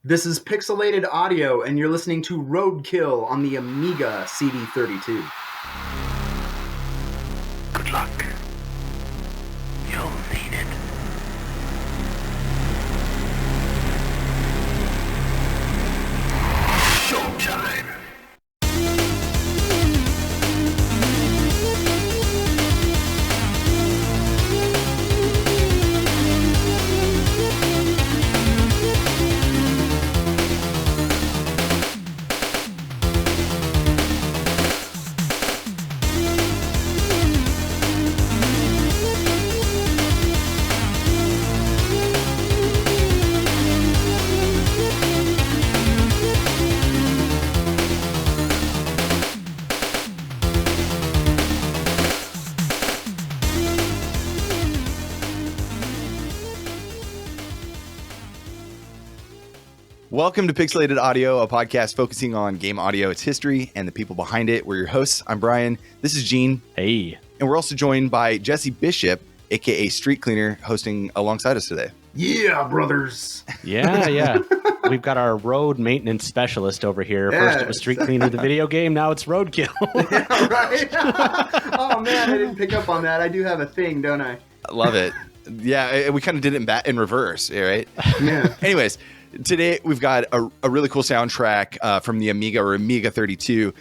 This is Pixelated Audio, and you're listening to Roadkill on the Amiga CD-32. Good luck. You'll need it. Showtime. Welcome to Pixelated Audio, a podcast focusing on game audio, its history, and the people behind it. We're your hosts. I'm Brian. This is Gene. Hey. And we're also joined by Jesse Bishop, a.k.a. Street Cleaner, hosting alongside us today. Yeah, brothers. Yeah. We've got our road maintenance specialist over here. Yes. First it was Street Cleaner, the video game. Now it's Roadkill. Yeah, right? Oh, man, I didn't pick up on that. I do have a thing, don't I? I love it. Yeah, we kind of did it in reverse, right? Yeah. Anyways, today we've got a really cool soundtrack from the Amiga or Amiga 32,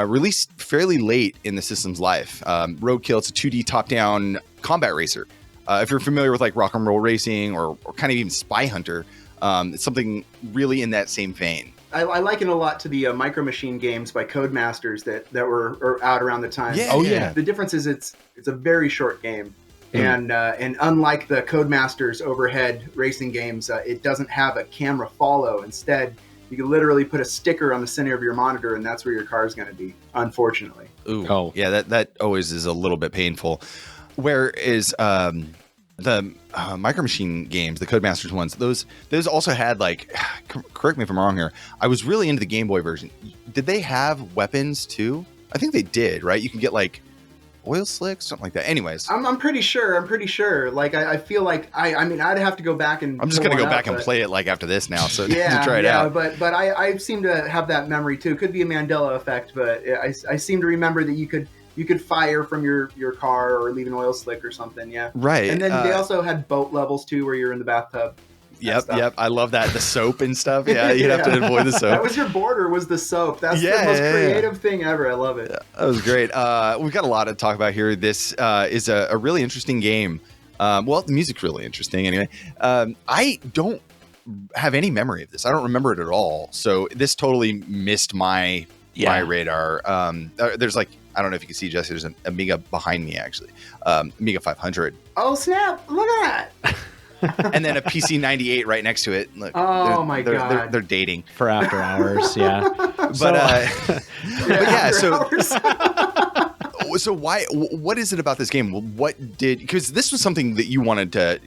released fairly late in the system's life. Roadkill, it's a 2D top-down combat racer. If you're familiar with like Rock and Roll Racing or kind of even Spy Hunter, it's something really in that same vein. I liken it a lot to the Micro Machine games by Codemasters that were out around the time. Yeah. Oh, yeah. The difference is it's a very short game. And unlike the Codemasters overhead racing games, it doesn't have a camera follow. Instead, you can literally put a sticker on the center of your monitor, and that's where your car is going to be, unfortunately. Ooh. Oh. Yeah, that always is a little bit painful. Whereas the Micro Machine games, the Codemasters ones, those also had, like, correct me if I'm wrong here, I was really into the Game Boy version. Did they have weapons too? I think they did, right? You can get like oil slicks, something like that. Anyways, I'm pretty sure. Like, I feel like I mean, I'd have to go back and. I'm just gonna go back and play it like after this now, so yeah, to try it out. But I seem to have that memory too. Could be a Mandela effect, but I seem to remember that you could fire from your car or leave an oil slick or something. Yeah, right. And then they also had boat levels too, where you're in the bathtub. Yep. I love that. The soap and stuff. Yeah, you'd have to avoid the soap. That was your border, was the soap. That's the most creative thing ever. I love it. Yeah, that was great. We've got a lot to talk about here. This is a really interesting game. Well, the music's really interesting anyway. I don't have any memory of this. I don't remember it at all. So this totally missed my radar. There's like, I don't know if you can see, Jesse, there's an Amiga behind me, actually. Amiga 500. Oh, snap. Look at that. And then a PC 98 right next to it. Look, my God. They're dating For after hours, yeah. But so why? What is it about this game? Because this was something that you wanted to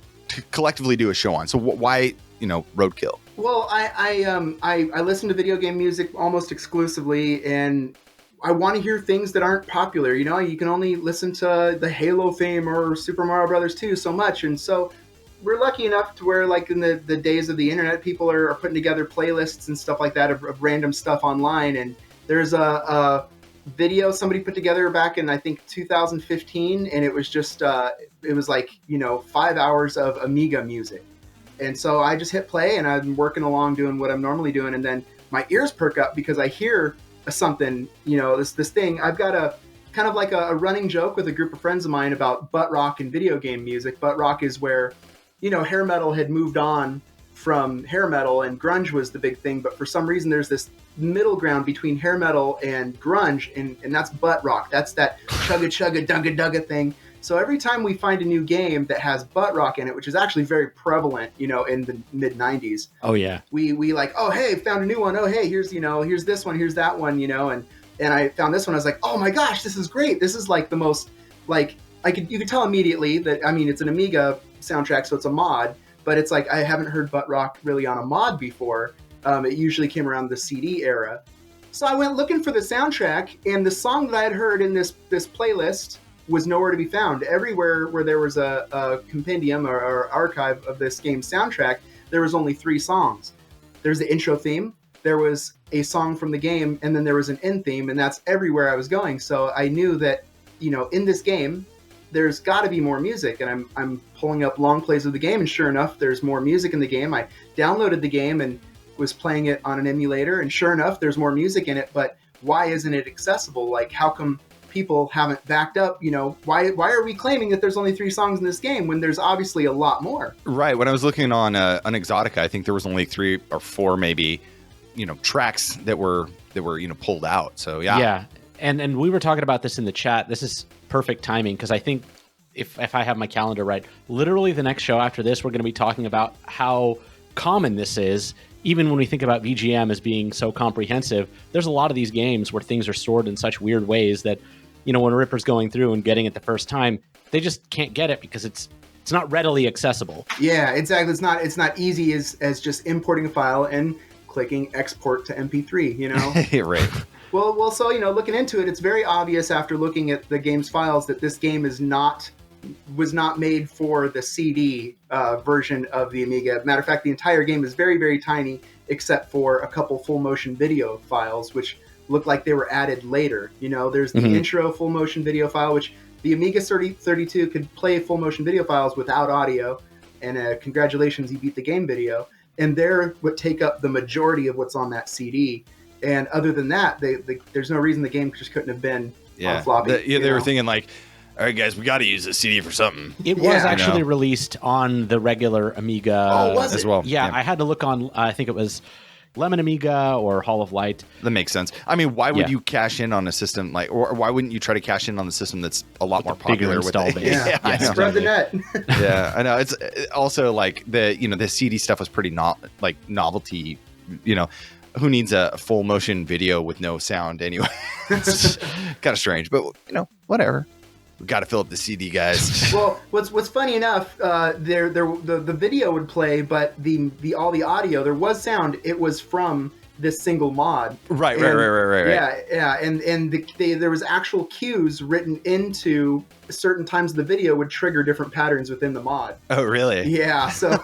collectively do a show on. So why, Roadkill? Well, I listen to video game music almost exclusively, and I want to hear things that aren't popular. You can only listen to the Halo theme or Super Mario Brothers 2 so much, and so we're lucky enough to where, like, in the days of the internet, people are putting together playlists and stuff like that of random stuff online. And there's a video somebody put together back in, I think, 2015, and it was just it was like 5 hours of Amiga music. And so I just hit play, and I'm working along doing what I'm normally doing, and then my ears perk up because I hear something, this thing. I've got a kind of like a running joke with a group of friends of mine about butt rock and video game music. Butt rock is where hair metal had moved on from hair metal, and grunge was the big thing. But for some reason, there's this middle ground between hair metal and grunge, and that's butt rock. That's that chugga chugga dugga dugga thing. So every time we find a new game that has butt rock in it, which is actually very prevalent, in the mid 90s. Oh yeah. We like, oh hey, found a new one. Oh hey, here's this one, here's that one, and I found this one. I was like, oh my gosh, this is great. This is like the most, like, you could tell immediately that, it's an Amiga soundtrack, so it's a mod, but it's like I haven't heard butt rock really on a mod before. It usually came around the CD era. So I went looking for the soundtrack, and the song that I had heard in this playlist was nowhere to be found. Everywhere where there was a compendium or archive of this game's soundtrack, there was only 3 songs. there's the intro theme, there was a song from the game, and then there was an end theme, and that's everywhere I was going. So I knew that, in this game, there's got to be more music, and I'm pulling up long plays of the game, and sure enough, there's more music in the game. I downloaded the game and was playing it on an emulator, and sure enough, there's more music in it, but why isn't it accessible? Like, how come people haven't backed up? Why are we claiming that there's only 3 songs in this game when there's obviously a lot more? Right. When I was looking on Exotica, I think there was only 3 or 4 maybe, tracks that were pulled out. So Yeah. And we were talking about this in the chat. This is perfect timing because I think if I have my calendar right, literally the next show after this, we're going to be talking about how common this is. Even when we think about VGM as being so comprehensive, there's a lot of these games where things are stored in such weird ways that, when Ripper's going through and getting it the first time, they just can't get it because it's not readily accessible. Yeah, exactly. It's not easy as just importing a file and clicking export to MP3, Right. Well, so, looking into it, it's very obvious after looking at the game's files that this game was not made for the CD version of the Amiga. Matter of fact, the entire game is very, very tiny, except for a couple full motion video files, which look like they were added later. There's the intro full motion video file, which the Amiga 32 could play full motion video files without audio, and congratulations, you beat the game video. And they're what take up the majority of what's on that CD. And other than that, there's no reason the game just couldn't have been on floppy. They were thinking like, all right, guys, we got to use a CD for something. It was actually released on the regular Amiga as well. Yeah, I had to look on, I think it was Lemon Amiga or Hall of Light. That makes sense. I mean, why would you cash in on a system or why wouldn't you try to cash in on the system that's a lot more popular with install base? Yeah, spread the net. Yeah, I know. It's also like the CD stuff was pretty novelty. Who needs a full motion video with no sound anyway? It's kind of strange, but whatever. We got to fill up the CD, guys. Well, what's funny enough, the video would play, but the all the audio, there was sound. It was from this single mod. Right. Yeah, and there was actual cues written into certain times of the video would trigger different patterns within the mod. Oh, really? Yeah. So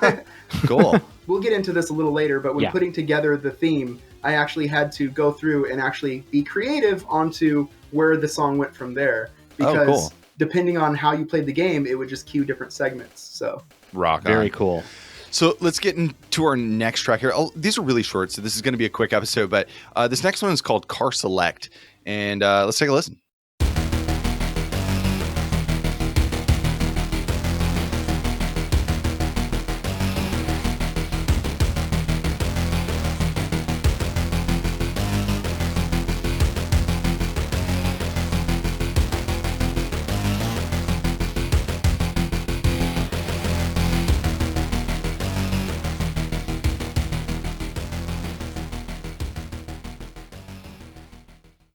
cool. We'll get into this a little later, but when putting together the theme, I actually had to go through and actually be creative onto where the song went from there. Because depending on how you played the game, it would just cue different segments. So rock on. Very cool. So let's get into our next track here. These are really short, so this is going to be a quick episode. But this next one is called Car Select. And let's take a listen.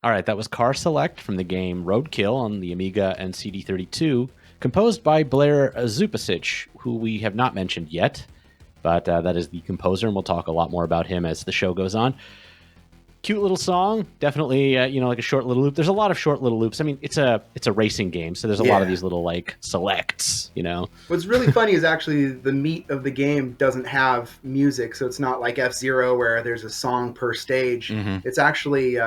All right, that was Car Select from the game Roadkill on the Amiga and CD-32, composed by Blair Zuppicich, who we have not mentioned yet, but that is the composer, and we'll talk a lot more about him as the show goes on. Cute little song, definitely, like a short little loop. There's a lot of short little loops. I mean, it's a racing game, so there's a lot of these little like selects, What's really funny is actually the meat of the game doesn't have music, so it's not like F-Zero where there's a song per stage. Mm-hmm. It's actually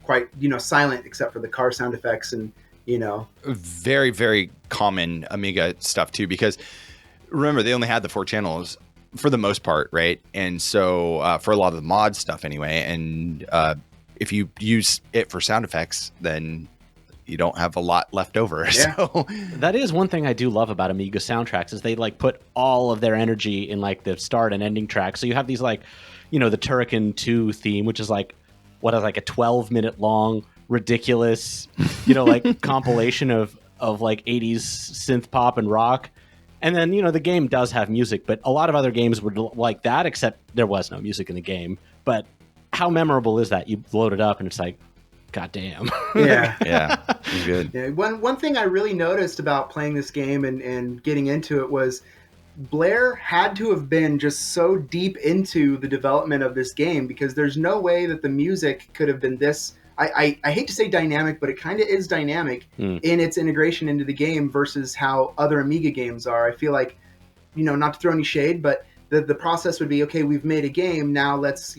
quite silent except for the car sound effects and very, very common Amiga stuff too, because remember they only had the 4 channels for the most part, right? And so for a lot of the mod stuff anyway, and if you use it for sound effects, then you don't have a lot left over. Yeah. So that is one thing I do love about Amiga soundtracks is they like put all of their energy in like the start and ending tracks. So you have these like the Turrican 2 theme, which is like a 12-minute long ridiculous like compilation of like 80s synth pop and rock. And then the game does have music, but a lot of other games were like that, except there was no music in the game. But how memorable is that? You load it up and it's like, god damn. Yeah, it's good. Yeah, one thing I really noticed about playing this game and getting into it was Blair had to have been just so deep into the development of this game, because there's no way that the music could have been this. I hate to say dynamic, but it kind of is dynamic in its integration into the game versus how other Amiga games are. I feel like, not to throw any shade, but the process would be, okay, we've made a game, now let's,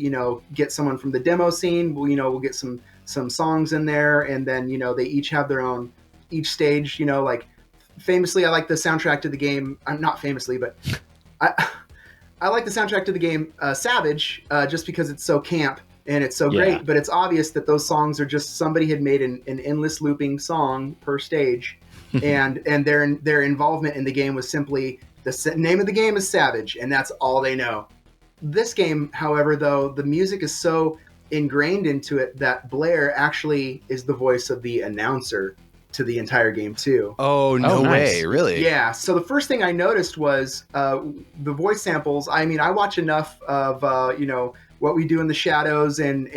get someone from the demo scene, we'll get some songs in there, and then, they each have their own, each stage, like famously, I like the soundtrack to the game, not famously, but I like the soundtrack to the game Savage, just because it's so camp and it's so great, but it's obvious that those songs are just, somebody had made an endless looping song per stage, and their involvement in the game was simply, the name of the game is Savage, and that's all they know. This game, however, though, the music is so ingrained into it that Blair actually is the voice of the announcer to the entire game too. Oh, no way, really? Yeah, so the first thing I noticed was the voice samples. I mean, I watch enough of, What We Do in the Shadows and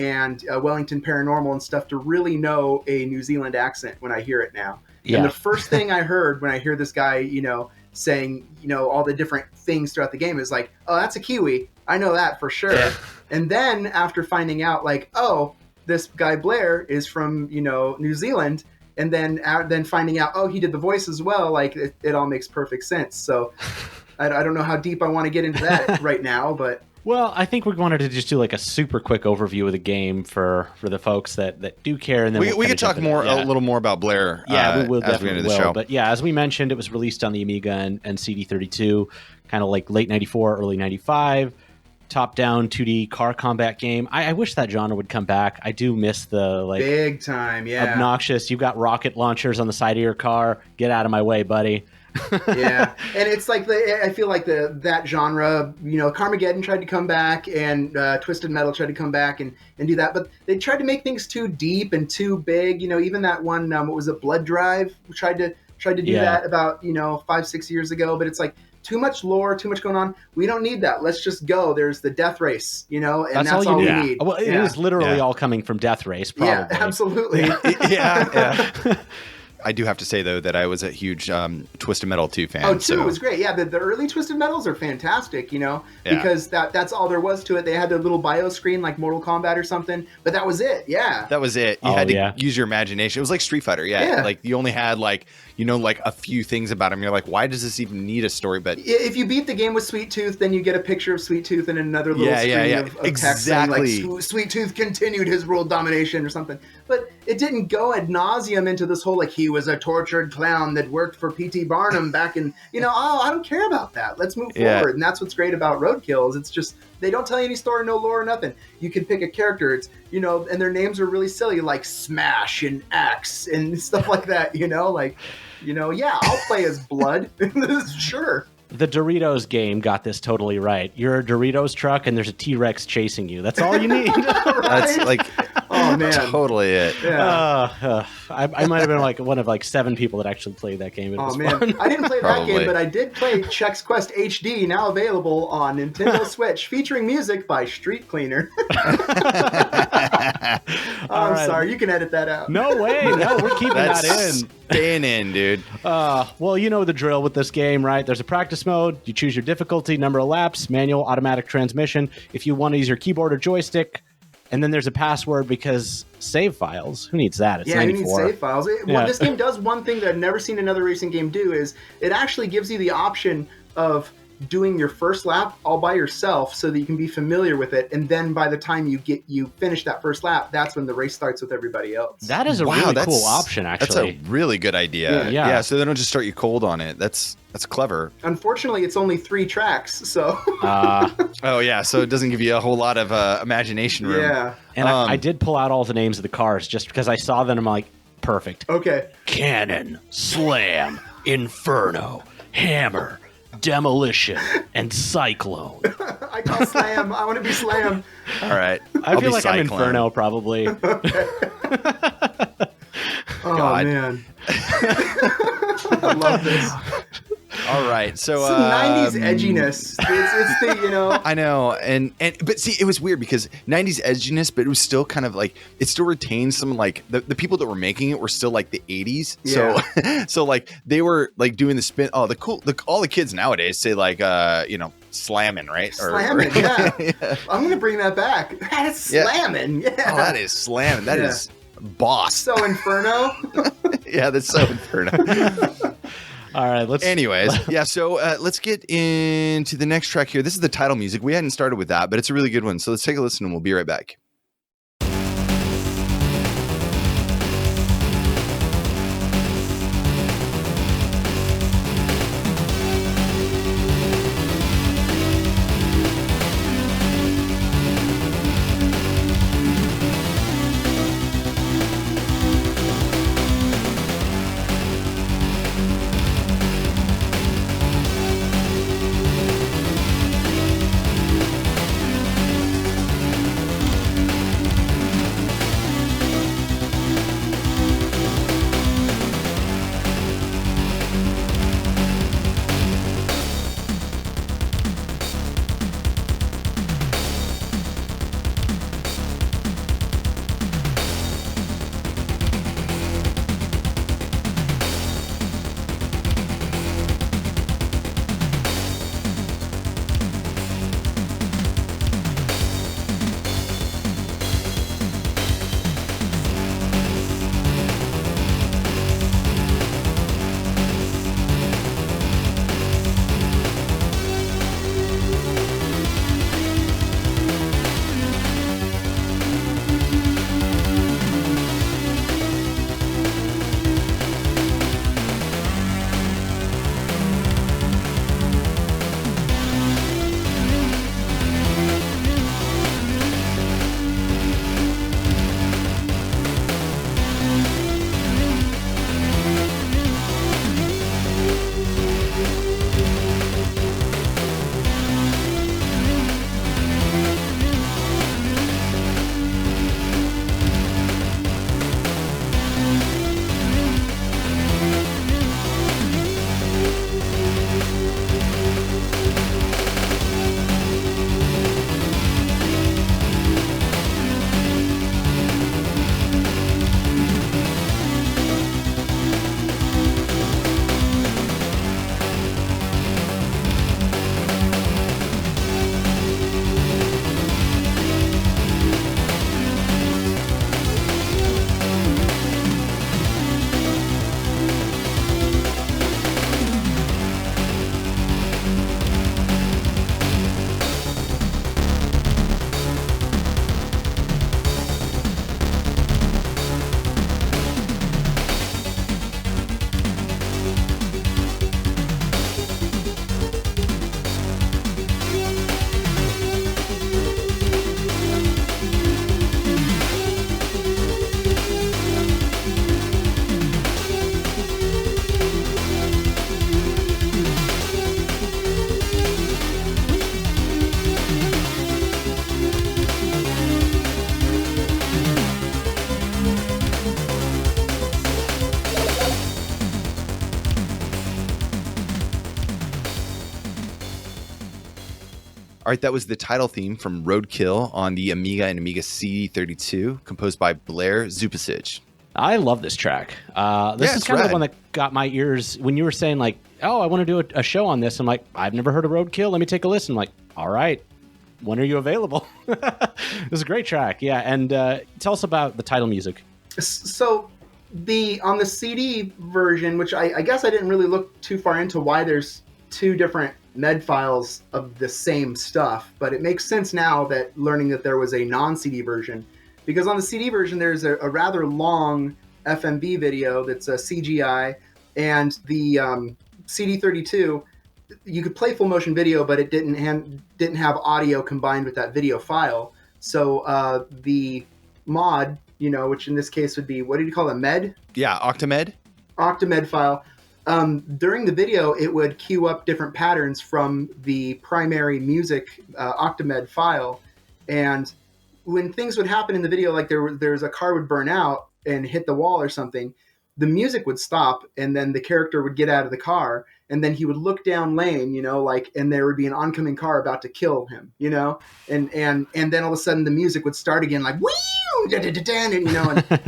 Wellington Paranormal and stuff to really know a New Zealand accent when I hear it now. Yeah. And the first thing I heard when I hear this guy, saying, all the different things throughout the game is like, oh, that's a Kiwi. I know that for sure. Yeah. And then after finding out, like, oh, this guy Blair is from, New Zealand, and then finding out, oh, he did the voice as well, like, it all makes perfect sense. So I don't know how deep I want to get into that right now, but... Well, I think we wanted to just do like a super quick overview of the game for the folks that do care, and then we could talk a little more about Blair. Yeah, we will definitely will. Show. But yeah, as we mentioned, it was released on the Amiga and CD-32, kind of like late '94, early '95. Top-down 2D car combat game. I wish that genre would come back. I do miss the big time, obnoxious. You've got rocket launchers on the side of your car. Get out of my way, buddy. Yeah, and it's like I feel like that genre, Carmageddon tried to come back, and Twisted Metal tried to come back and do that, but they tried to make things too deep and too big. Even that one, what was it, Blood Drive, tried to do that about 5-6 years ago, but it's like too much lore, too much going on. We don't need that. Let's just go. There's the Death Race, and that's all we need. Well, it was literally all coming from Death Race, probably. Yeah, absolutely. Yeah. I do have to say, though, that I was a huge Twisted Metal 2 fan. Oh, 2 was great. Yeah, the early Twisted Metals are fantastic, because that's all there was to it. They had their little bio screen like Mortal Kombat or something, but that was it. Yeah. That was it. You had to use your imagination. It was like Street Fighter. Yeah. Like you only had like a few things about him. You're like, why does this even need a story? But if you beat the game with Sweet Tooth, then you get a picture of Sweet Tooth and another little screen of text saying like Sweet Tooth continued his world domination or something. But it didn't go ad nauseum into this whole like he was a tortured clown that worked for P.T. Barnum back in, I don't care about that. Let's move forward. And that's what's great about Roadkill is it's just, they don't tell you any story, no lore, nothing. You can pick a character, it's, and their names are really silly, like Smash and Axe and stuff like that, I'll play as Blood. Sure. The Doritos game got this totally right. You're a Doritos truck and there's a T-Rex chasing you. That's all you need. Right? That's like... Oh man, totally it. Yeah. I might have been like one of like 7 people that actually played that game. It was fun. I didn't play that game, but I did play Chex Quest HD, now available on Nintendo Switch, featuring music by Street Cleaner. I'm sorry, you can edit that out. No way, no, we're keeping that in. Staying in, dude. Well, you know the drill with this game, right? There's a practice mode. You choose your difficulty, number of laps, manual, automatic transmission. If you want to use your keyboard or joystick. And then there's a password because save files. Who needs that? It's 94. Who needs save files? Well, this game does one thing that I've never seen another racing game do is it actually gives you the option of doing your first lap all by yourself so that you can be familiar with it. And then by the time you finish that first lap, that's when the race starts with everybody else. That is a really cool option, actually. That's a really good idea. Yeah, so they don't just start you cold on it. That's clever. Unfortunately, it's only 3 tracks, so... Oh, yeah, so it doesn't give you a whole lot of imagination room. Yeah. And I did pull out all the names of the cars just because I saw them. I'm like, perfect. Okay. Cannon, Slam, Inferno, Hammer, Demolition, and Cyclone. I call Slam. I want to be Slam. All right. I feel like I'm Inferno, probably. Okay. Oh, God. man. I love this. All right, so some 90s edginess. It's the I know, but see, it was weird because 90s edginess, but it was still kind of like it still retained some like the people that were making it were still like the 80s. Yeah. So like they were like doing the spin. Oh, all the kids nowadays say like slamming, right? Slamming, yeah. I'm gonna bring that back. That's slamming. Yeah. Oh, that is slamming. That is boss. So Inferno. Yeah, that's so Inferno. All right, Anyways, yeah, so let's get into the next track here. This is the title music. We hadn't started with that, but it's a really good one. So let's take a listen and we'll be right back. All right, that was the title theme from Roadkill on the Amiga and Amiga CD-32, composed by Blair Zuppicich. I love this track. This is kind of the one that got my ears when you were saying like, oh, I want to do a show on this. I'm like, I've never heard of Roadkill. Let me take a listen. I'm like, all right, when are you available? It was a great track. Yeah. And tell us about the title music. So on the CD version, which I guess I didn't really look too far into why there's two different med files of the same stuff, but it makes sense now that learning that there was a non-CD version, because on the CD version there's a rather long FMV video that's a CGI, and the CD32 you could play full motion video, but it didn't have audio combined with that video file. So the mod, which in this case would be, what did you call it, med? Yeah, Octamed file. During the video, it would queue up different patterns from the primary music Octamed file, and when things would happen in the video, like there's a car would burn out and hit the wall or something, the music would stop, and then the character would get out of the car, and then he would look down lane, and there would be an oncoming car about to kill him, and then all of a sudden the music would start again, like whee,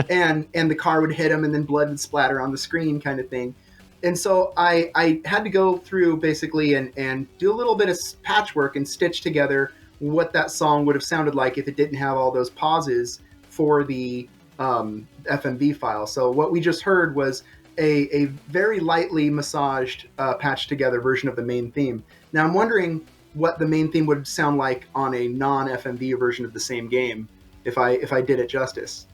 and the car would hit him, and then blood would splatter on the screen, kind of thing. And so I had to go through basically and do a little bit of patchwork and stitch together what that song would have sounded like if it didn't have all those pauses for the FMV file. So what we just heard was a very lightly massaged, patched together version of the main theme. Now I'm wondering what the main theme would sound like on a non-FMV version of the same game if I did it justice.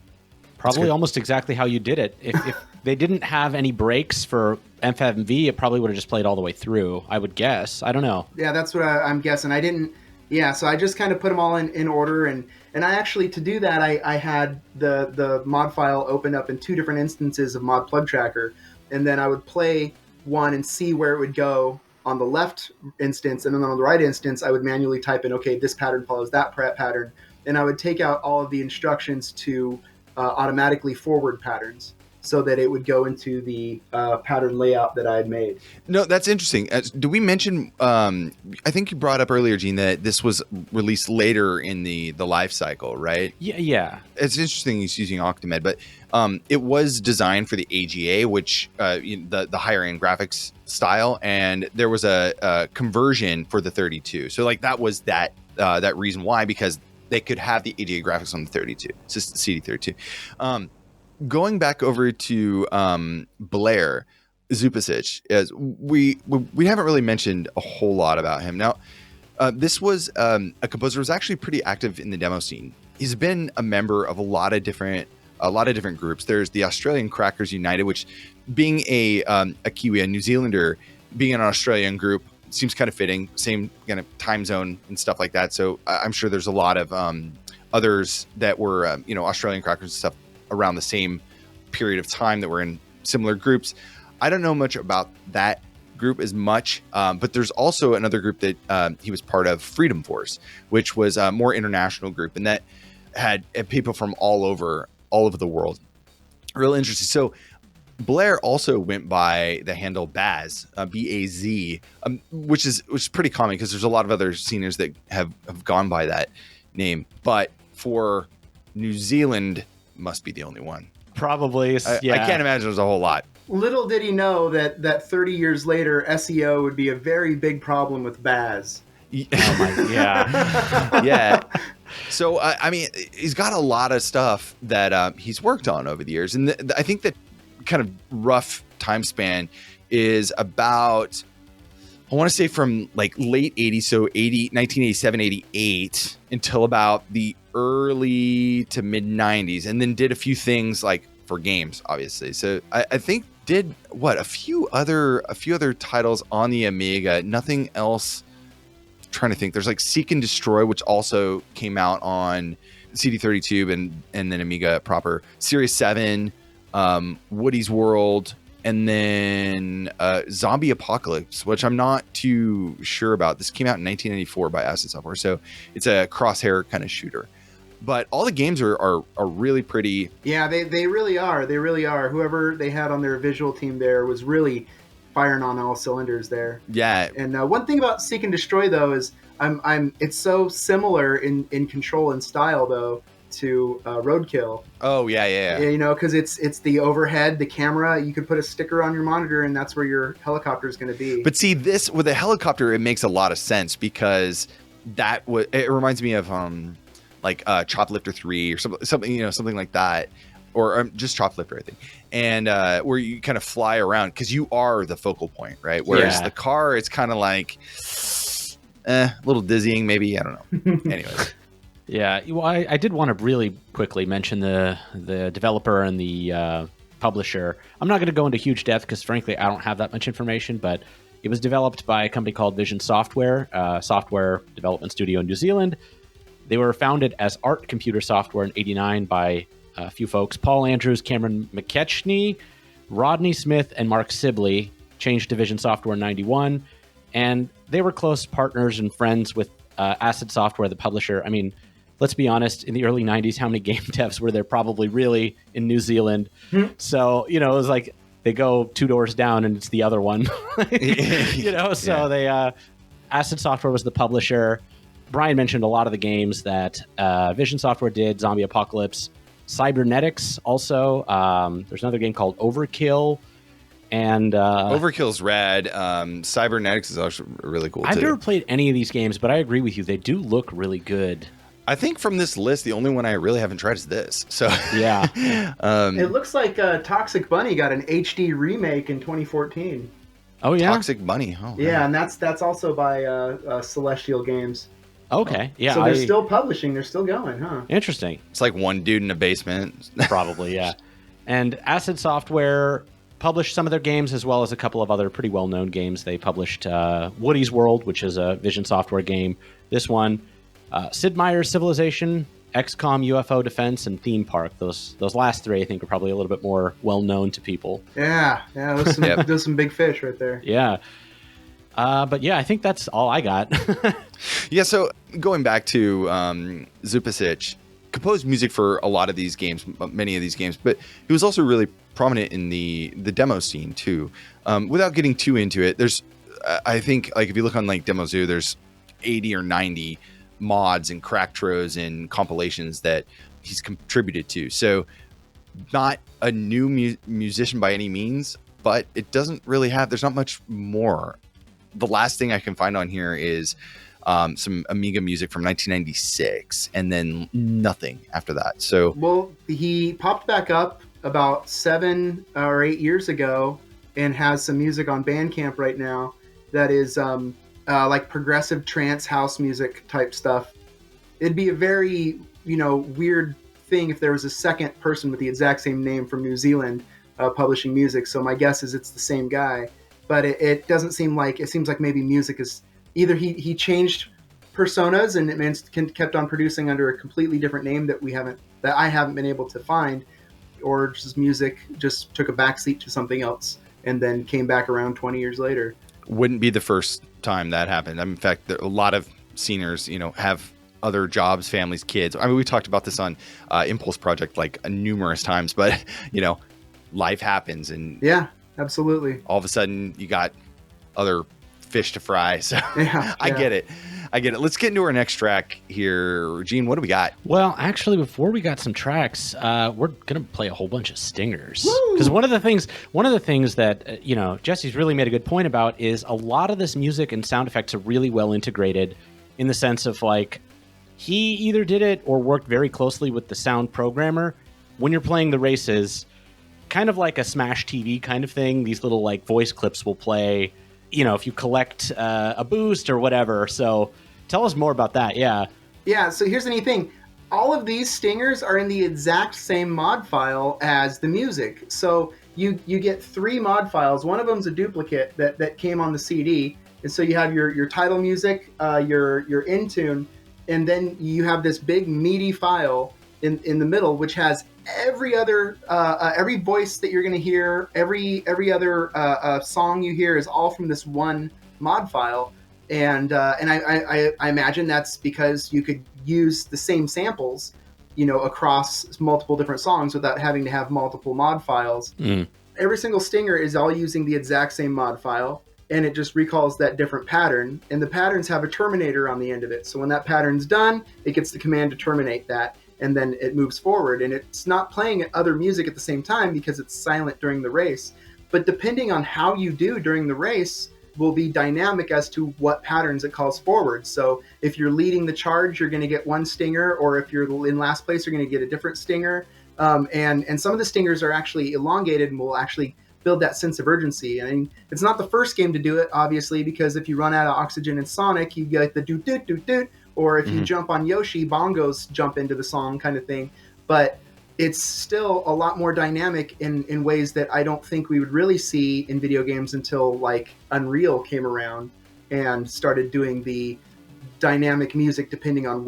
Probably almost exactly how you did it. If they didn't have any breaks for FMV, it probably would have just played all the way through, I would guess. I don't know. Yeah, that's what I'm guessing. I didn't. Yeah, so I just kind of put them all in order, and I actually, to do that, I had the mod file opened up in 2 different instances of Mod Plug Tracker, and then I would play one and see where it would go on the left instance, and then on the right instance, I would manually type in, okay, this pattern follows that pattern, and I would take out all of the instructions to automatically forward patterns, so that it would go into the pattern layout that I had made. No, that's interesting. Do we mention, I think you brought up earlier, Gene, that this was released later in the life cycle, right? Yeah. It's interesting he's using Octamed, but it was designed for the AGA, which the higher end graphics style, and there was a conversion for the 32. So like that was that reason why, because they could have the AGA graphics on the 32, it's just the CD32. Going back over to Blair Zuppicich, as we haven't really mentioned a whole lot about him. Now, this was a composer who was actually pretty active in the demo scene. He's been a member of a lot of different groups. There's the Australian Crackers United, which, being a Kiwi, a New Zealander, being an Australian group seems kind of fitting. Same kind of time zone and stuff like that. So I'm sure there's a lot of others that were Australian Crackers and stuff around the same period of time that were in similar groups. I don't know much about that group as much, but there's also another group that he was part of, Freedom Force, which was a more international group, and that had people from all over the world. Real interesting. So Blair also went by the handle Baz, B-A-Z, which is pretty common because there's a lot of other seniors that have gone by that name, but for New Zealand, must be the only one. Probably, yeah. I can't imagine there's a whole lot. Little did he know that 30 years later, SEO would be a very big problem with Baz. Oh my, yeah. Yeah. So, I mean, he's got a lot of stuff that he's worked on over the years. And I think that kind of rough time span is about, I want to say from like late 80s, so 1987, 88, until about the early to mid 90s, and then did a few things like for games, obviously. So I think did a few other titles on the Amiga, nothing else. I'm trying to think. There's like Seek and Destroy, which also came out on CD32 and then Amiga proper. Series 7, Woody's World, and then Zombie Apocalypse, which I'm not too sure about. This came out in 1994 by Acid Software, so it's a crosshair kind of shooter. But all the games are really pretty. Yeah, they really are. They really are. Whoever they had on their visual team there was really firing on all cylinders there. Yeah. And one thing about Seek and Destroy though is it's so similar in control and style though to Roadkill. Oh yeah. You know, because it's the overhead, the camera. You could put a sticker on your monitor, and that's where your helicopter is going to be. But see, this with a helicopter, it makes a lot of sense because it reminds me of like Choplifter 3 or something like that, or just Choplifter, I think, and where you kind of fly around because you are the focal point, right? Whereas the car, it's kind of like a little dizzying, maybe. I don't know. Anyways. Yeah, well, I did want to really quickly mention the developer and the publisher. I'm not going to go into huge depth because, frankly, I don't have that much information, but it was developed by a company called Vision Software, software development studio in New Zealand. They were founded as Art Computer Software in '89 by a few folks, Paul Andrews, Cameron McKechnie, Rodney Smith, and Mark Sibley. Changed to Vision Software in '91, and they were close partners and friends with Acid Software, the publisher. I mean, let's be honest, in the early 90s, how many game devs were there probably really in New Zealand? So, it was like they go 2 doors down and it's the other one. They Acid Software was the publisher. Brian mentioned a lot of the games that Vision Software did, Zombie Apocalypse, Cybernetics also. There's another game called Overkill. And Overkill's rad. Cybernetics is also really cool, I've too. never played any of these games, but I agree with you. They do look really good. I think from this list, the only one I really haven't tried is this. So Yeah. It looks like Toxic Bunny got an HD remake in 2014. Oh yeah. Toxic Bunny. Oh, Yeah, and that's also by Celestial Games. Okay. Yeah. So they're still publishing. They're still going, huh? Interesting. It's like one dude in a basement. Probably, yeah. And Acid Software published some of their games as well as a couple of other pretty well-known games. They published Woody's World, which is a Vision Software game. This one, Sid Meier's Civilization, XCOM UFO Defense, and Theme Park. Those last three, I think, are probably a little bit more well-known to people. Yeah, those some big fish right there. Yeah. But yeah, I think that's all I got. Yeah, so going back to Zuppicich, composed music for a lot of these games, many of these games, but he was also really prominent in the demo scene too. Without getting too into it, there's, I think, like if you look on like Demoscene, there's 80 or 90 mods and cracktros and compilations that he's contributed to. So not a new musician by any means, but it doesn't really have, there's not much more. The last thing I can find on here is some Amiga music from 1996, and then nothing after that. So, well, he popped back up about 7 or 8 years ago and has some music on Bandcamp right now that is like progressive trance house music type stuff. It'd be a very, weird thing if there was a second person with the exact same name from New Zealand publishing music. So my guess is it's the same guy. But it doesn't seem like, it seems like maybe music is either he changed personas and it kept on producing under a completely different name that I haven't been able to find, or just music just took a backseat to something else and then came back around 20 years later. Wouldn't be the first time that happened. In fact, a lot of sceners, have other jobs, families, kids. I mean, we talked about this on Impulse Project like numerous times, but life happens, and yeah. Absolutely. All of a sudden, you got other fish to fry. So yeah, I get it. Let's get into our next track here. Gene, what do we got? Well, actually, before we got some tracks, we're gonna play a whole bunch of stingers. Because one of the things that Jesse's really made a good point about is a lot of this music and sound effects are really well integrated, in the sense of like he either did it or worked very closely with the sound programmer when you're playing the races. Kind of like a Smash TV kind of thing. These little like voice clips will play, if you collect a boost or whatever. So tell us more about that. Yeah. Yeah. So here's the neat thing. All of these stingers are in the exact same mod file as the music. So you get 3 mod files. One of them's a duplicate that came on the CD. And so you have your title music, your in tune, and then you have this big meaty file in the middle, which has every other every voice that you're going to hear, every other song you hear is all from this one mod file, and I imagine that's because you could use the same samples, across multiple different songs without having to have multiple mod files. Every single stinger is all using the exact same mod file, and it just recalls that different pattern, and the patterns have a terminator on the end of it. So when that pattern's done, it gets the command to terminate that, and then it moves forward, and it's not playing other music at the same time because it's silent during the race. But depending on how you do during the race will be dynamic as to what patterns it calls forward. So if you're leading the charge, you're going to get one stinger, or if you're in last place, you're going to get a different stinger. And some of the stingers are actually elongated and will actually build that sense of urgency. And it's not the first game to do it, obviously, because if you run out of oxygen in Sonic, you get the doot doot doot doot. Or if you jump on Yoshi, bongos jump into the song kind of thing. But it's still a lot more dynamic in ways that I don't think we would really see in video games until like Unreal came around and started doing the dynamic music depending on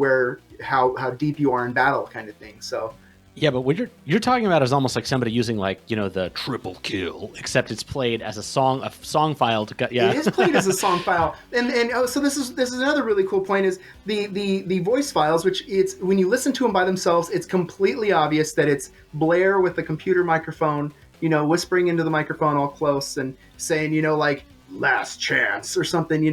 how deep you are in battle kind of thing. So yeah, but what you're talking about is almost like somebody using like the triple kill, except it's played as a song file to cut. Yeah, it is played as a song file, and so this is another really cool point is the voice files, which it's when you listen to them by themselves, it's completely obvious that it's Blair with the computer microphone, whispering into the microphone all close and saying like last chance or something,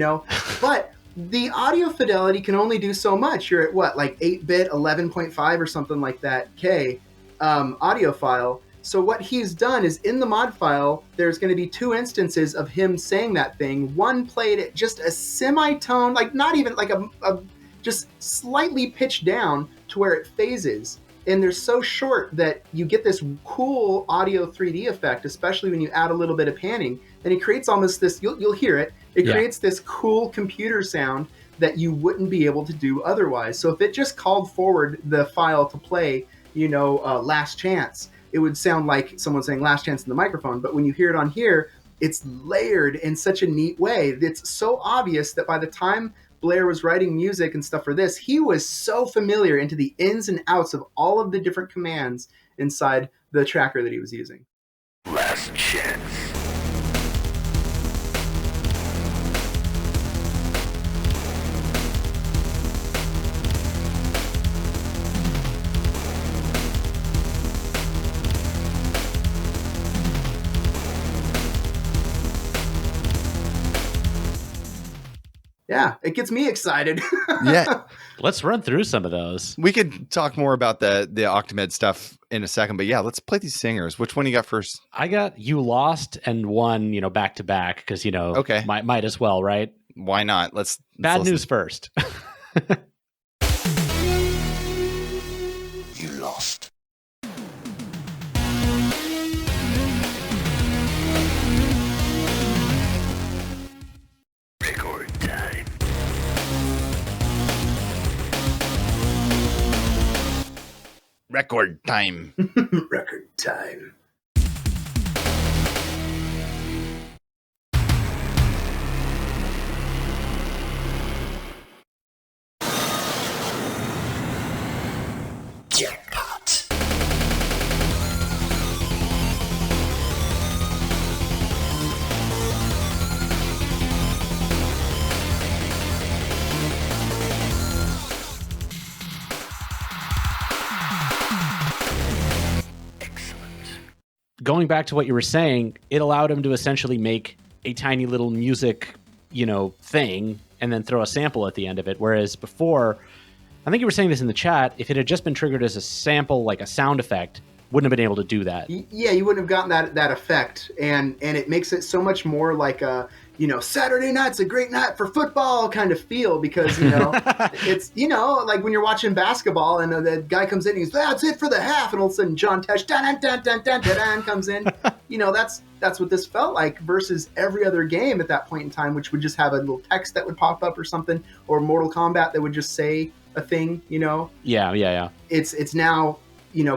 but the audio fidelity can only do so much. You're at what, like 8-bit 11.5 or something like that K audio file. So what he's done is in the mod file, there's going to be 2 instances of him saying that thing. One played at just a semitone, like not even like just slightly pitched down to where it phases. And they're so short that you get this cool audio 3D effect, especially when you add a little bit of panning. And it creates almost this, you'll hear it, it creates this cool computer sound that you wouldn't be able to do otherwise. So if it just called forward the file to play, Last Chance, it would sound like someone saying Last Chance in the microphone. But when you hear it on here, it's layered in such a neat way. It's so obvious that by the time Blair was writing music and stuff for this, he was so familiar into the ins and outs of all of the different commands inside the tracker that he was using. Last chance. Yeah, it gets me excited. Yeah. Let's run through some of those. We could talk more about the Octamed stuff in a second, but yeah, let's play these singers. Which one you got first? I got You Lost and One, back to back, because, okay. might as well, right? Why not? Let's Bad listen. news first. You lost. Record time. Record time. Record time. Jackpot. Going back to what you were saying, it allowed him to essentially make a tiny little music, thing and then throw a sample at the end of it. Whereas before, I think you were saying this in the chat, if it had just been triggered as a sample, like a sound effect, wouldn't have been able to do that. Yeah, you wouldn't have gotten that effect. And it makes it so much more like a, Saturday night's a great night for football kind of feel, because, it's, like when you're watching basketball and the guy comes in and he's, that's it for the half. And all of a sudden John Tesh, dun, dun, dun, dun, dun, dun, comes in. That's what this felt like versus every other game at that point in time, which would just have a little text that would pop up or something, or Mortal Kombat that would just say a thing, Yeah. It's now,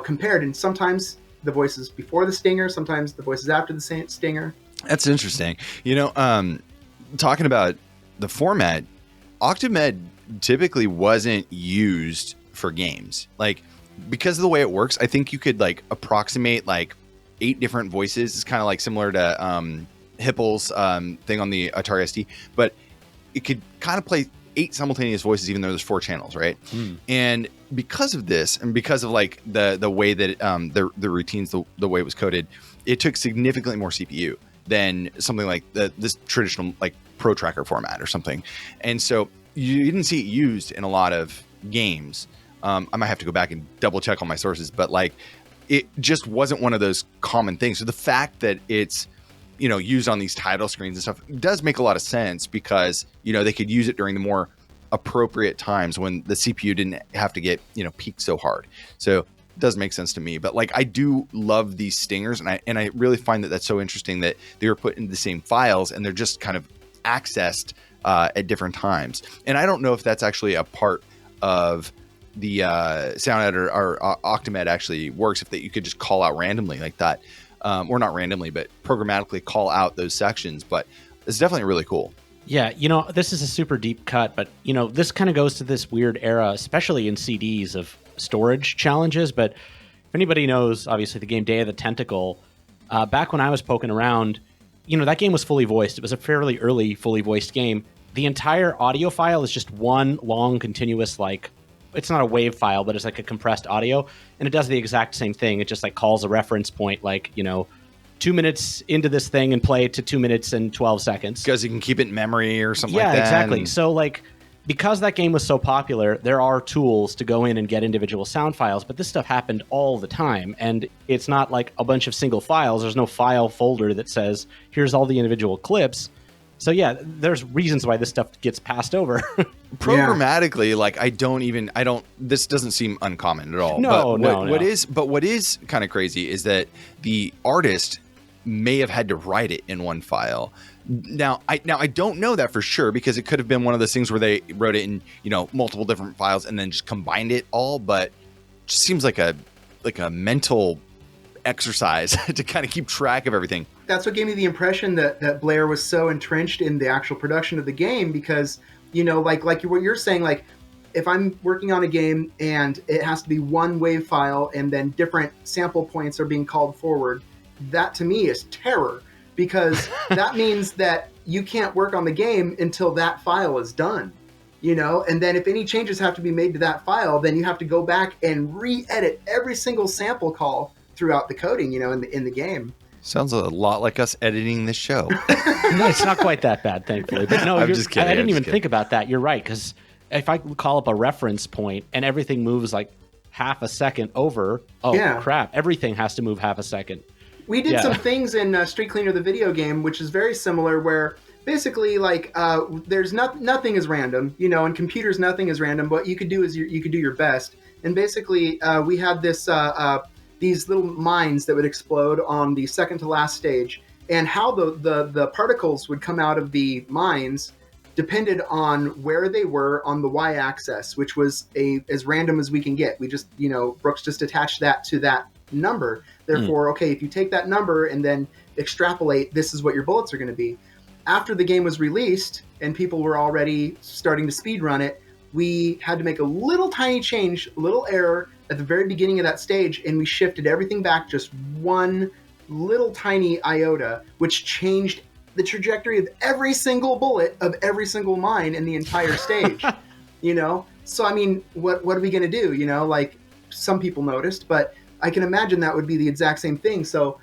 compared. And sometimes the voices before the stinger, sometimes the voices after the stinger. That's interesting. Talking about the format, Octamed typically wasn't used for games. Like, because of the way it works, I think you could approximate 8 different voices. It's kind of similar to Hippel's thing on the Atari ST, but it could kind of play 8 simultaneous voices, even though there's 4 channels, right? And because of this, and because of the way that the routines, the way it was coded, it took significantly more CPU than something like this traditional Pro Tracker format or something. And so you didn't see it used in a lot of games. I might have to go back and double check on my sources, but it just wasn't one of those common things. So the fact that it's used on these title screens and stuff does make a lot of sense, because they could use it during the more appropriate times when the CPU didn't have to get peaked so hard. So it does make sense to me. But I do love these stingers, and I really find that that's so interesting that they were put into the same files and they're just kind of accessed at different times. And I don't know if that's actually a part of the sound editor or Octamed actually works, if that you could just call out randomly like that, or not randomly, but programmatically call out those sections. But it's definitely really cool. Yeah, this is a super deep cut, but this kind of goes to this weird era, especially in CDs, of storage challenges. But if anybody knows, obviously, the game Day of the Tentacle, back when I was poking around, that game was fully voiced. It was a fairly early fully voiced game. The entire audio file is just one long continuous, it's not a wave file, but it's like a compressed audio, and it does the exact same thing. It just calls a reference point, 2 minutes into this thing and play it to 2 minutes and 12 seconds. Because you can keep it in memory or something like that. Yeah, exactly. So because that game was so popular, there are tools to go in and get individual sound files, but this stuff happened all the time. And it's not like a bunch of single files. There's no file folder that says, here's all the individual clips. So yeah, there's reasons why this stuff gets passed over. programmatically, like I don't. This doesn't seem uncommon at all. No, but what is kind of crazy is that the artist may have had to write it in one file. Now I don't know that for sure, because it could have been one of those things where they wrote it in, multiple different files and then just combined it all. But it just seems like a mental exercise to kind of keep track of everything. That's what gave me the impression that Blair was so entrenched in the actual production of the game, because like what you're saying, like if I'm working on a game and it has to be one wave file and then different sample points are being called forward, that to me is terror, because that means that you can't work on the game until that file is done, and then if any changes have to be made to that file, then you have to go back and re-edit every single sample call throughout the coding, in the game. Sounds a lot like us editing this show. No, it's not quite that bad, thankfully. But no, I'm just kidding. I didn't even think about that. You're right, because if I call up a reference point and everything moves like half a second over, crap, everything has to move half a second. We did some things in Street Cleaner, the video game, which is very similar, where basically like there's nothing is random, in computers nothing is random. What you could do is you could do your best. And basically we had this these little mines that would explode on the second to last stage, and how the particles would come out of the mines depended on where they were on the y-axis, which was as random as we can get. We just, Brooks just attached that to that number. Therefore, okay, if you take that number and then extrapolate, this is what your bullets are going to be. After the game was released and people were already starting to speed run it, we had to make a little tiny change, a little error at the very beginning of that stage, and we shifted everything back just one little tiny iota, which changed the trajectory of every single bullet of every single mine in the entire stage. So I mean, what are we going to do? Like some people noticed, but I can imagine that would be the exact same thing. So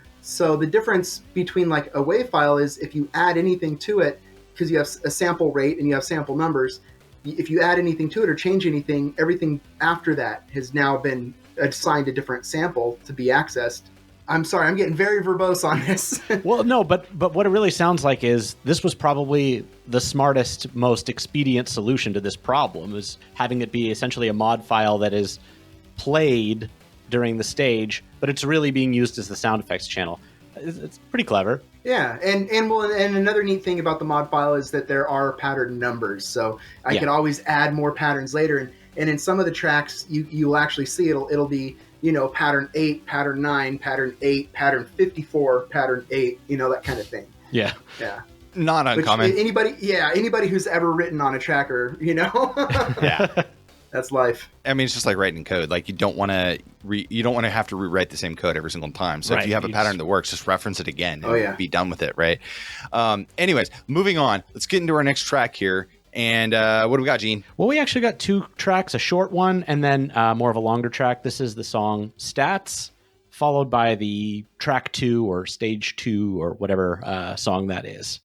the difference between like a WAV file is if you add anything to it, because you have a sample rate and you have sample numbers, if you add anything to it or change anything, everything after that has now been assigned a different sample to be accessed. I'm sorry, I'm getting very verbose on this. Well, no, but what it really sounds like is this was probably the smartest, most expedient solution to this problem, is having it be essentially a mod file that is played during the stage, but it's really being used as the sound effects channel. It's pretty clever. Yeah, and another neat thing about the mod file is that there are pattern numbers, so I could always add more patterns later. And in some of the tracks, you'll actually see it'll be pattern 8, pattern 9, pattern 8, pattern 54, pattern 8, that kind of thing. Yeah. Not uncommon. Anybody who's ever written on a tracker, Yeah. That's life. I mean, it's just like writing code. Like you don't want to have to rewrite the same code every single time. So if you have a pattern that works, just reference it again and be done with it, right? Anyways, moving on. Let's get into our next track here. And what do we got, Gene? Well, we actually got two tracks, a short one and then more of a longer track. This is the song Stats, followed by the track 2 or stage 2 or whatever song that is.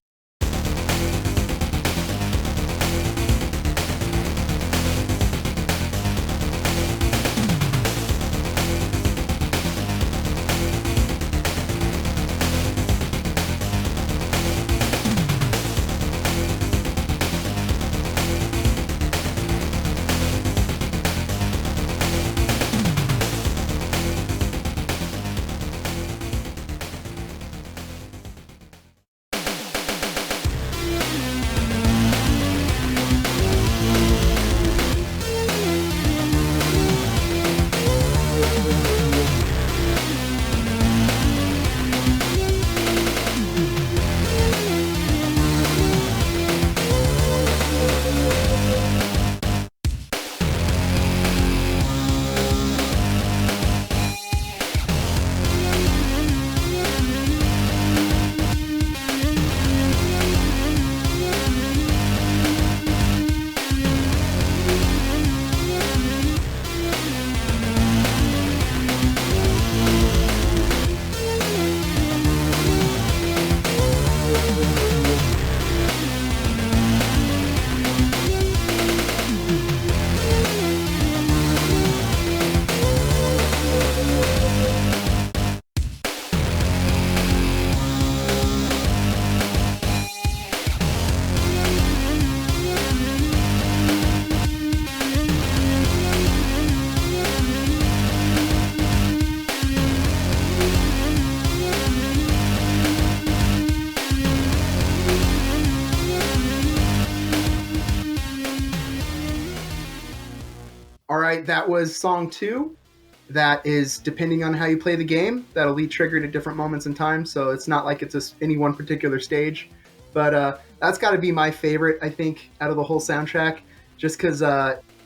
that was song 2. That is, depending on how you play the game, that'll be triggered at different moments in time. So it's not like it's any one particular stage. But that's got to be my favorite, I think, out of the whole soundtrack. Just because,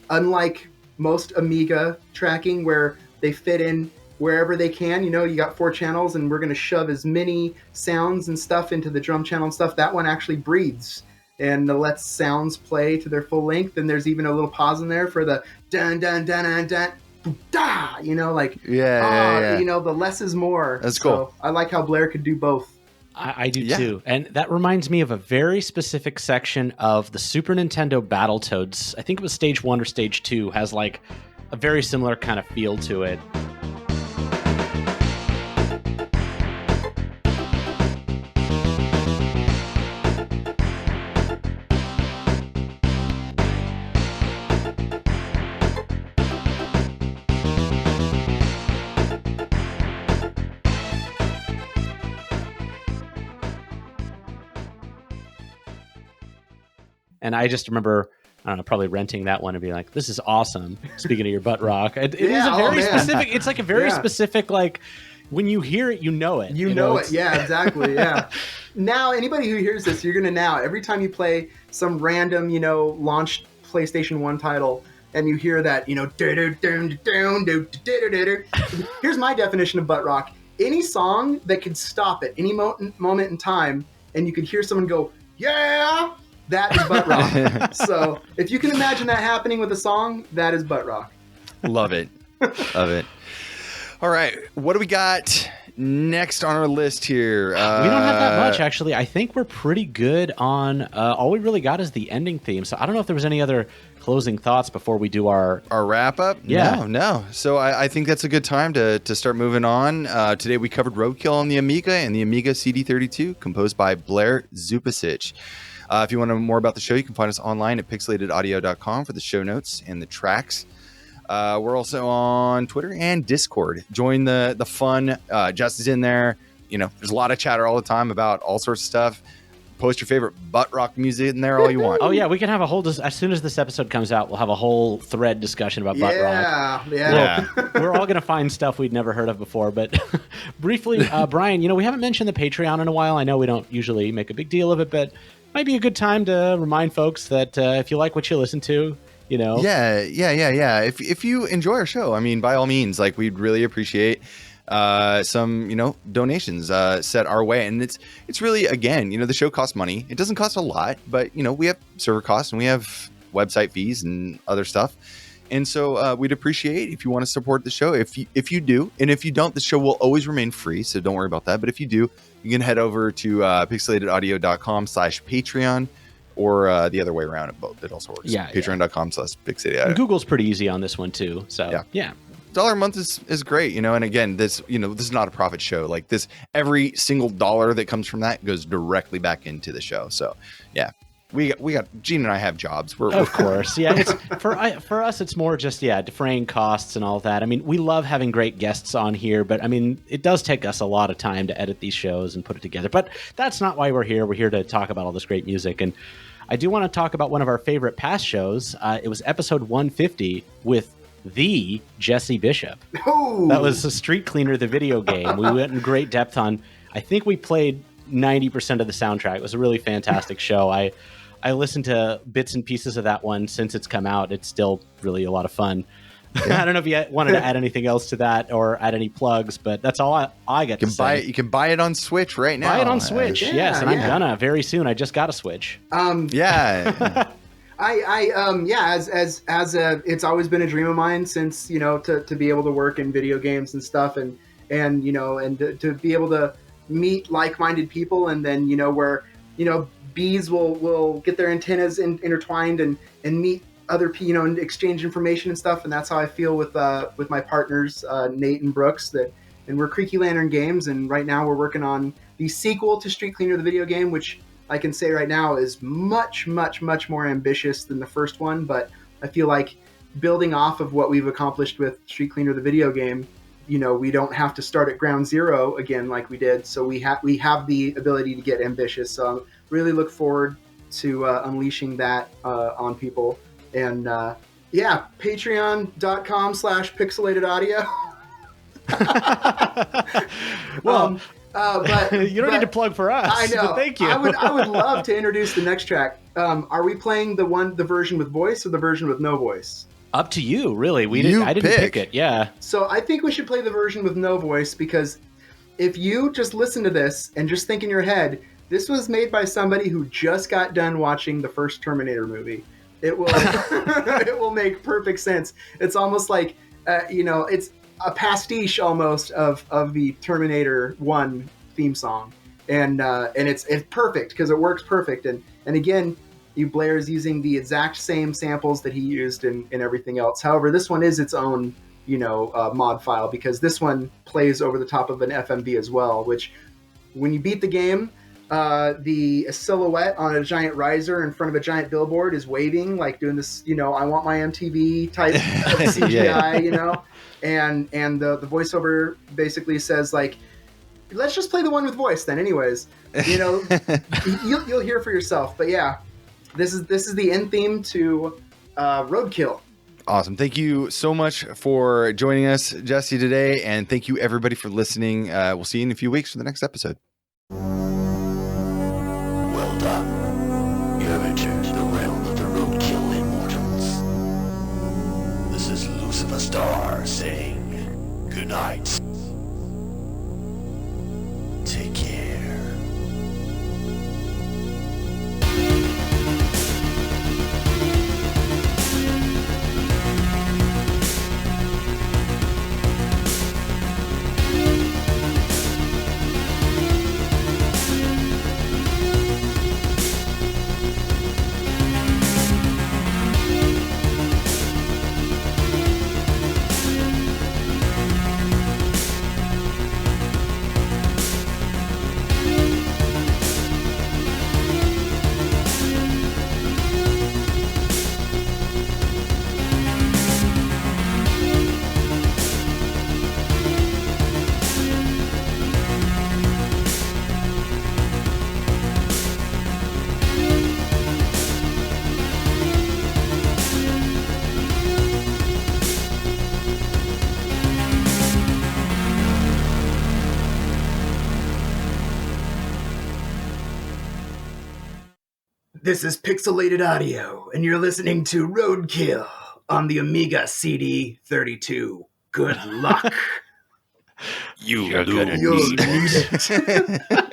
unlike most Amiga tracking, where they fit in wherever they can, you got 4 channels, and we're going to shove as many sounds and stuff into the drum channel and stuff. That one actually breathes and lets sounds play to their full length. And there's even a little pause in there for the dun dun dun dun dun. Da, the less is more. That's cool. So I like how Blair could do both. I do too. And that reminds me of a very specific section of the Super Nintendo Battletoads. I think it was stage 1 or stage 2, has like a very similar kind of feel to it. And I just remember, I don't know, probably renting that one and being like, this is awesome. Speaking of your butt rock. It is a very specific, it's like a very specific, like, when you hear it, you know it. You know it. Yeah, exactly. Yeah. Now, anybody who hears this, you're going to now, every time you play some random, launched PlayStation 1 title, and you hear that, here's my definition of butt rock. Any song that could stop at any moment in time, and you could hear someone go, yeah! That is butt rock. So if you can imagine that happening with a song, that is butt rock. Love it. Love it. All right. What do we got next on our list here? We don't have that much, actually. I think we're pretty good on all we really got is the ending theme. So I don't know if there was any other closing thoughts before we do our wrap up. Yeah. No. So I think that's a good time to start moving on. Today we covered Roadkill on the Amiga and the Amiga CD-32, composed by Blair Zuppicich. If you want to know more about the show, you can find us online at pixelatedaudio.com for the show notes and the tracks. We're also on Twitter and Discord. Join the fun. Jess is in there. There's a lot of chatter all the time about all sorts of stuff. Post your favorite butt rock music in there all you want. Oh, yeah. We can have a whole... as soon as this episode comes out, we'll have a whole thread discussion about butt rock. Yeah. We're all going to find stuff we'd never heard of before. But briefly, Brian, we haven't mentioned the Patreon in a while. I know we don't usually make a big deal of it, but might be a good time to remind folks that if you like what you listen to, Yeah. If you enjoy our show, I mean, by all means, we'd really appreciate some, donations set our way. And it's really, again, the show costs money. It doesn't cost a lot, but, we have server costs and we have website fees and other stuff. And so we'd appreciate if you want to support the show. If you do, and if you don't, the show will always remain free. So don't worry about that. But if you do, you can head over to pixelatedaudio.com/Patreon or the other way around. It also works. Yeah. Patreon.com/pixelatedaudio. Google's pretty easy on this one too. So yeah. $1 a month is great, and again, this is not a profit show. Like this, every single dollar that comes from that goes directly back into the show. So yeah. We got Gene and I have jobs. Of course, yeah. It's for us. It's more just defraying costs and all that. I mean, we love having great guests on here, but I mean, it does take us a lot of time to edit these shows and put it together. But that's not why we're here. We're here to talk about all this great music, and I do want to talk about one of our favorite past shows. It was episode 150 with the Jesse Bishop. Oh! That was a Street Cleaner, the video game. We went in great depth on. I think we played 90% of the soundtrack. It was a really fantastic show. I listened to bits and pieces of that one since it's come out. It's still really a lot of fun. Yeah. I don't know if you wanted to add anything else to that or add any plugs, but that's all I get to say. You can buy it on Switch right now. Buy it on Switch, yes, and I'm gonna very soon. I just got a Switch. Yeah. It's always been a dream of mine since to be able to work in video games and stuff, and to be able to meet like-minded people, and then where bees will get their antennas intertwined and meet other people, and exchange information and stuff. And that's how I feel with my partners, Nate and Brooks, and we're Creaky Lantern Games. And right now we're working on the sequel to Street Cleaner, the video game, which I can say right now is much, much, much more ambitious than the first one. But I feel like building off of what we've accomplished with Street Cleaner, the video game, we don't have to start at ground zero again like we did. So we have the ability to get ambitious. So really look forward to unleashing that on people. And Yeah, patreon.com/pixelatedaudio. Well, but you don't need to plug for us. I know. But thank you. I would love to introduce the next track. Are we playing the version with voice or the version with no voice? Up to you, really. I didn't pick it. Yeah. So I think we should play the version with no voice, because if you just listen to this and just think in your head, this was made by somebody who just got done watching the first Terminator movie. It will it will make perfect sense. It's almost like it's a pastiche almost of the Terminator 1 theme song, and it's perfect because it works perfect. And again, Blair is using the exact same samples that he used in everything else. However, this one is its own mod file, because this one plays over the top of an FMV as well, which when you beat the game, the silhouette on a giant riser in front of a giant billboard is waving, like doing this, I want my MTV type of CGI, and the voiceover basically says, like, let's just play the one with voice then anyways. You'll hear for yourself. But yeah, this is the end theme to Roadkill. Awesome. Thank you so much for joining us, Jesse, today. And thank you, everybody, for listening. We'll see you in a few weeks for the next episode. Well done. You have entered the realm of the Roadkill Immortals. This is Lucifer Star saying good night. Take care. This is Pixelated Audio, and you're listening to Roadkill on the Amiga CD-32. Good luck. You're You're gonna gonna You'll need need it.